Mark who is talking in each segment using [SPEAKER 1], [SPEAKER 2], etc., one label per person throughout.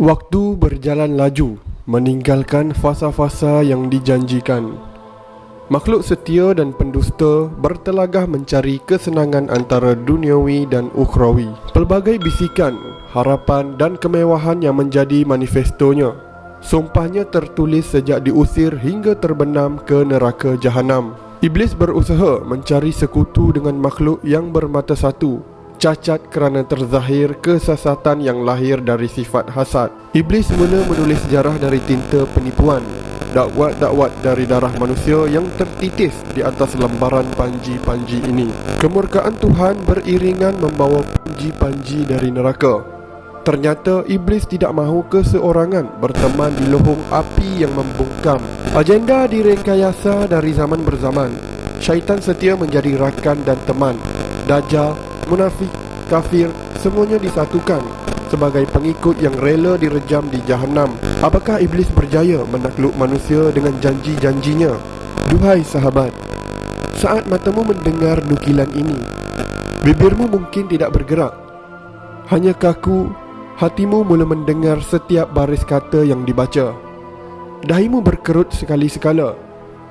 [SPEAKER 1] Waktu berjalan laju, meninggalkan fasa-fasa yang dijanjikan. Makhluk setia dan pendusta bertelagah mencari kesenangan antara duniawi dan ukhrawi. Pelbagai bisikan, harapan dan kemewahan yang menjadi manifestonya. Sumpahnya tertulis sejak diusir hingga terbenam ke neraka jahanam. Iblis berusaha mencari sekutu dengan makhluk yang bermata satu, cacat kerana terzahir kesesatan yang lahir dari sifat hasad. Iblis mula menulis sejarah dari tinta penipuan, dakwat-dakwat dari darah manusia yang tertitis di atas lembaran panji-panji ini. Kemurkaan Tuhan beriringan membawa panji-panji dari neraka. Ternyata iblis tidak mahu keseorangan berteman di lohong api yang membungkam. Agenda direkayasa dari zaman berzaman. Syaitan setia menjadi rakan dan teman. Dajjal, munafik, kafir, semuanya disatukan sebagai pengikut yang rela direjam di jahanam. Apakah iblis berjaya menakluk manusia dengan janji-janjinya? Duhai sahabat, saat matamu mendengar nukilan ini, bibirmu mungkin tidak bergerak. Hanya kaku, hatimu mula mendengar setiap baris kata yang dibaca. Dahimu berkerut sekali-sekala,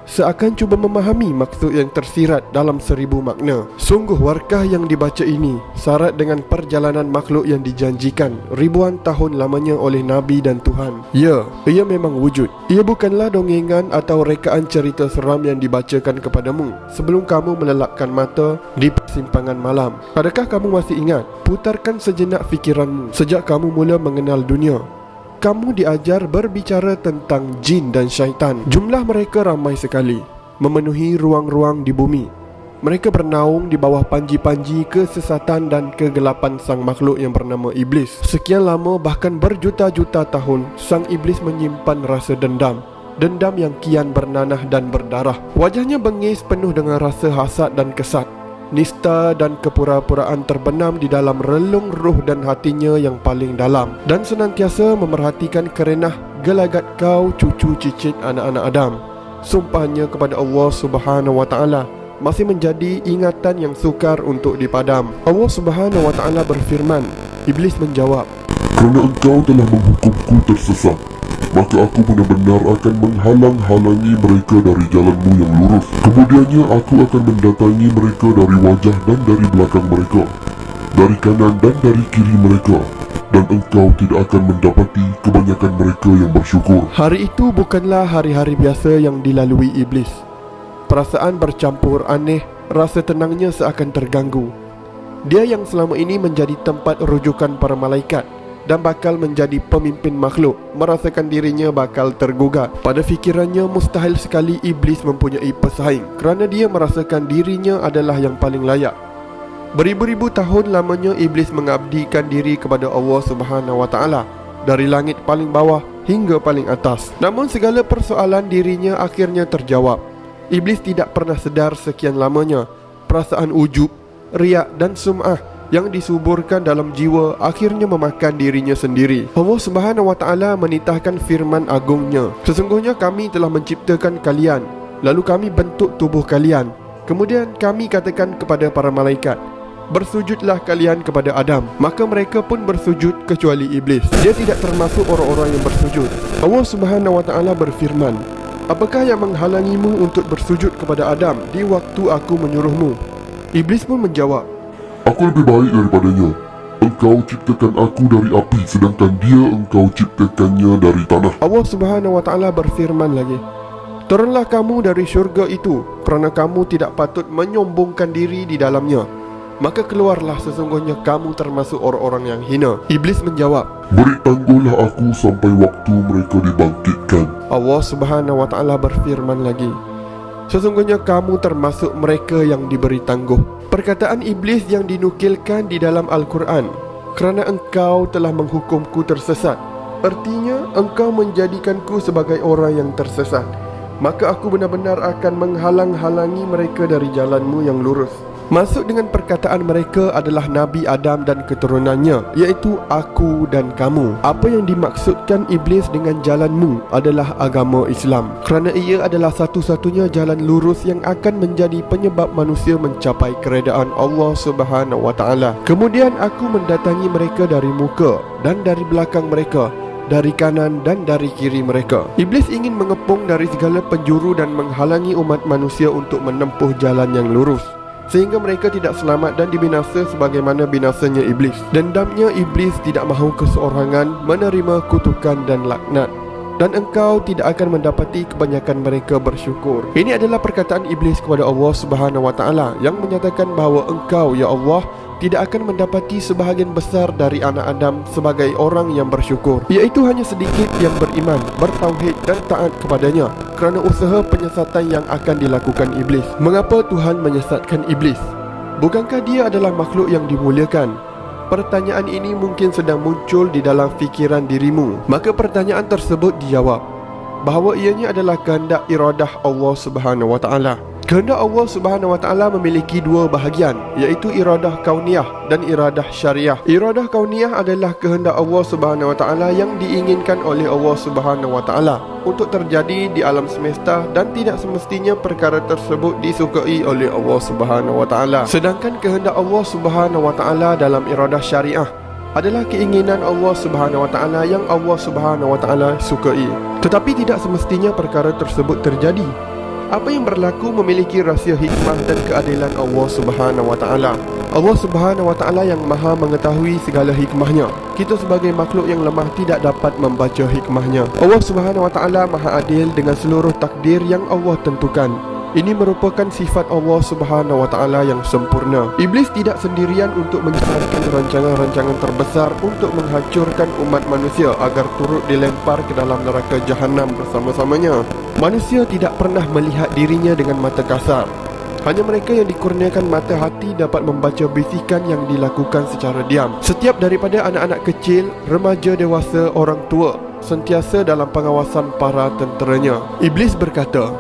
[SPEAKER 1] seakan cuba memahami maksud yang tersirat dalam 1000 makna. Sungguh warkah yang dibaca ini syarat dengan perjalanan makhluk yang dijanjikan ribuan tahun lamanya oleh Nabi dan Tuhan. Ya, ia memang wujud. Ia bukanlah dongengan atau rekaan cerita seram yang dibacakan kepadamu sebelum kamu melelapkan mata di persimpangan malam. Adakah kamu masih ingat? Putarkan sejenak fikiranmu. Sejak kamu mula mengenal dunia, kamu diajar berbicara tentang jin dan syaitan. Jumlah mereka ramai sekali, memenuhi ruang-ruang di bumi. Mereka bernaung di bawah panji-panji kesesatan dan kegelapan sang makhluk yang bernama iblis. Sekian lama, bahkan berjuta-juta tahun, sang iblis menyimpan rasa dendam. Dendam yang kian bernanah dan berdarah. Wajahnya bengis penuh dengan rasa hasad dan kesat. Nista dan kepura-puraan terbenam di dalam relung ruh dan hatinya yang paling dalam, dan senantiasa memerhatikan kerenah gelagat kau cucu cicit anak-anak Adam. Sumpahnya kepada Allah Subhanahu wa Ta'ala masih menjadi ingatan yang sukar untuk dipadam. Allah Subhanahu wa Ta'ala berfirman. Iblis menjawab,
[SPEAKER 2] "Kerana engkau telah menghukumku tersesat, maka aku benar-benar akan menghalang-halangi mereka dari jalanmu yang lurus. Kemudiannya aku akan mendatangi mereka dari wajah dan dari belakang mereka, dari kanan dan dari kiri mereka, dan engkau tidak akan mendapati kebanyakan mereka yang bersyukur." Hari
[SPEAKER 1] itu bukanlah hari-hari biasa yang dilalui iblis. Perasaan bercampur aneh, rasa tenangnya seakan terganggu. Dia yang selama ini menjadi tempat rujukan para malaikat dan bakal menjadi pemimpin makhluk, merasakan dirinya bakal tergugat. Pada fikirannya mustahil sekali iblis mempunyai pesaing, kerana dia merasakan dirinya adalah yang paling layak. Beribu-ribu tahun lamanya iblis mengabdikan diri kepada Allah Subhanahu wa Ta'ala, dari langit paling bawah hingga paling atas. Namun segala persoalan dirinya akhirnya terjawab. Iblis tidak pernah sedar sekian lamanya perasaan ujub, riak dan sum'ah yang disuburkan dalam jiwa akhirnya memakan dirinya sendiri. Allah Subhanahu wa Ta'ala menitahkan firman agungnya, "Sesungguhnya kami telah menciptakan kalian, lalu kami bentuk tubuh kalian. Kemudian kami katakan kepada para malaikat, bersujudlah kalian kepada Adam. Maka mereka pun bersujud kecuali iblis. Dia tidak termasuk orang-orang yang bersujud." Allah Subhanahu wa Ta'ala berfirman, "Apakah yang menghalangimu untuk bersujud kepada Adam di waktu aku menyuruhmu?" Iblis pun menjawab,
[SPEAKER 2] "Aku lebih baik daripadanya. Engkau ciptakan aku dari api, sedangkan dia engkau ciptakannya dari tanah."
[SPEAKER 1] Allah Subhanahu wa Ta'ala berfirman lagi, "Turunlah kamu dari syurga itu, kerana kamu tidak patut menyombongkan diri di dalamnya. Maka keluarlah, sesungguhnya kamu termasuk orang-orang yang hina." Iblis menjawab,
[SPEAKER 2] "Beri tangguhlah aku sampai waktu mereka dibangkitkan."
[SPEAKER 1] Allah Subhanahu wa Ta'ala berfirman lagi, "Sesungguhnya kamu termasuk mereka yang diberi tangguh." Perkataan iblis yang dinukilkan di dalam Al-Quran, "Kerana engkau telah menghukumku tersesat," artinya engkau menjadikanku sebagai orang yang tersesat, maka aku benar-benar akan menghalang-halangi mereka dari jalanmu yang lurus. Masuk dengan perkataan mereka adalah Nabi Adam dan keturunannya, iaitu aku dan kamu. Apa yang dimaksudkan iblis dengan jalanmu adalah agama Islam, kerana ia adalah satu-satunya jalan lurus yang akan menjadi penyebab manusia mencapai keredaan Allah Subhanahu wa Ta'ala. Kemudian aku mendatangi mereka dari muka dan dari belakang mereka, dari kanan dan dari kiri mereka. Iblis ingin mengepung dari segala penjuru dan menghalangi umat manusia untuk menempuh jalan yang lurus, sehingga mereka tidak selamat dan dibinasa sebagaimana binasanya iblis. Dendamnya iblis tidak mahu keseorangan menerima kutukan dan laknat, dan engkau tidak akan mendapati kebanyakan mereka bersyukur. Ini adalah perkataan iblis kepada Allah Subhanahu Wa Taala yang menyatakan bahawa engkau, ya Allah, tidak akan mendapati sebahagian besar dari anak Adam sebagai orang yang bersyukur, iaitu hanya sedikit yang beriman, bertauhid dan taat kepadanya kerana usaha penyesatan yang akan dilakukan iblis. Mengapa Tuhan menyesatkan iblis? Bukankah dia adalah makhluk yang dimuliakan? Pertanyaan ini mungkin sedang muncul di dalam fikiran dirimu. Maka pertanyaan tersebut dijawab bahawa ianya adalah kehendak iradah Allah Subhanahu Wa Taala. Kehendak Allah Subhanahu Wa Taala memiliki dua bahagian, iaitu iradah kauniyah dan iradah syariah. Iradah kauniyah adalah kehendak Allah Subhanahu Wa Taala yang diinginkan oleh Allah Subhanahu Wa Taala untuk terjadi di alam semesta, dan tidak semestinya perkara tersebut disukai oleh Allah Subhanahu Wa Taala. Sedangkan kehendak Allah Subhanahu Wa Taala dalam iradah syariah adalah keinginan Allah Subhanahu Wa Taala yang Allah Subhanahu Wa Taala sukai. Tetapi tidak semestinya perkara tersebut terjadi. Apa yang berlaku memiliki rahsia hikmah dan keadilan Allah Subhanahu Wa Taala. Allah Subhanahu Wa Taala yang maha mengetahui segala hikmahnya. Kita sebagai makhluk yang lemah tidak dapat membaca hikmahnya. Allah Subhanahu Wa Taala maha adil dengan seluruh takdir yang Allah tentukan. Ini merupakan sifat Allah Subhanahu Wa Taala yang sempurna. Iblis tidak sendirian untuk menjalankan rancangan-rancangan terbesar untuk menghancurkan umat manusia agar turut dilempar ke dalam neraka Jahannam bersama-samanya. Manusia tidak pernah melihat dirinya dengan mata kasar. Hanya mereka yang dikurniakan mata hati dapat membaca bisikan yang dilakukan secara diam. Setiap daripada anak-anak kecil, remaja, dewasa, orang tua sentiasa dalam pengawasan para tenteranya. Iblis berkata,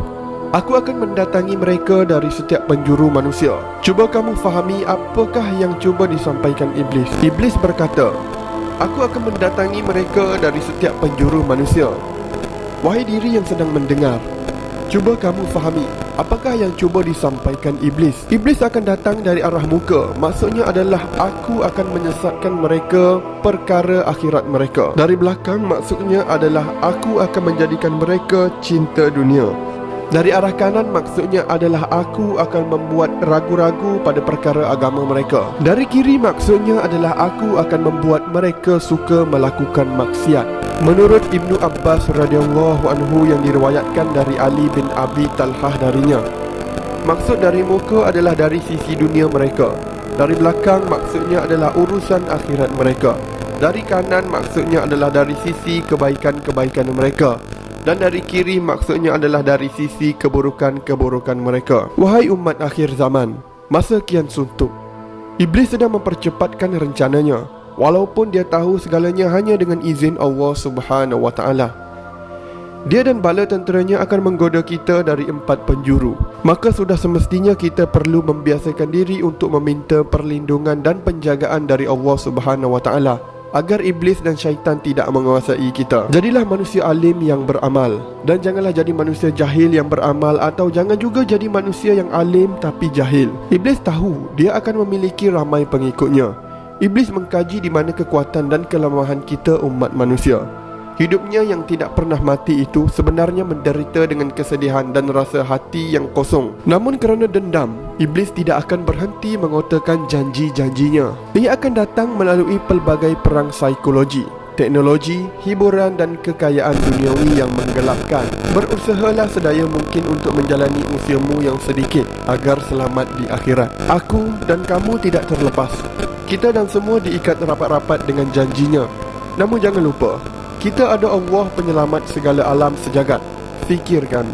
[SPEAKER 1] aku akan mendatangi mereka dari setiap penjuru manusia. Cuba kamu fahami apakah yang cuba disampaikan iblis. Iblis berkata, aku akan mendatangi mereka dari setiap penjuru manusia. Wahai diri yang sedang mendengar, cuba kamu fahami apakah yang cuba disampaikan iblis. Iblis akan datang dari arah muka. Maksudnya adalah aku akan menyesatkan mereka perkara akhirat mereka. Dari belakang maksudnya adalah aku akan menjadikan mereka cinta dunia. Dari arah kanan maksudnya adalah aku akan membuat ragu-ragu pada perkara agama mereka. Dari kiri maksudnya adalah aku akan membuat mereka suka melakukan maksiat. Menurut Ibnu Abbas radhiyallahu anhu yang diriwayatkan dari Ali bin Abi Talhah darinya, maksud dari muka adalah dari sisi dunia mereka. Dari belakang maksudnya adalah urusan akhirat mereka. Dari kanan maksudnya adalah dari sisi kebaikan-kebaikan mereka. Dan dari kiri maksudnya adalah dari sisi keburukan-keburukan mereka. Wahai umat akhir zaman, masa kian suntuk. Iblis sedang mempercepatkan rencananya, walaupun dia tahu segalanya hanya dengan izin Allah Subhanahu Wa Taala. Dia dan bala tenteranya akan menggoda kita dari 4 penjuru. Maka sudah semestinya kita perlu membiasakan diri untuk meminta perlindungan dan penjagaan dari Allah Subhanahu Wa Taala, agar iblis dan syaitan tidak menguasai kita. Jadilah manusia alim yang beramal, dan janganlah jadi manusia jahil yang beramal, atau jangan juga jadi manusia yang alim tapi jahil. Iblis tahu dia akan memiliki ramai pengikutnya. Iblis mengkaji di mana kekuatan dan kelemahan kita umat manusia. Hidupnya yang tidak pernah mati itu sebenarnya menderita dengan kesedihan dan rasa hati yang kosong. Namun kerana dendam, iblis tidak akan berhenti mengotakkan janji-janjinya. Ia akan datang melalui pelbagai perang psikologi, teknologi, hiburan dan kekayaan duniawi yang menggelapkan. Berusahalah sedaya mungkin untuk menjalani usiamu yang sedikit agar selamat di akhirat. Aku dan kamu tidak terlepas. Kita dan semua diikat rapat-rapat dengan janjinya. Namun jangan lupa, kita ada Allah penyelamat segala alam sejagat. Fikirkan,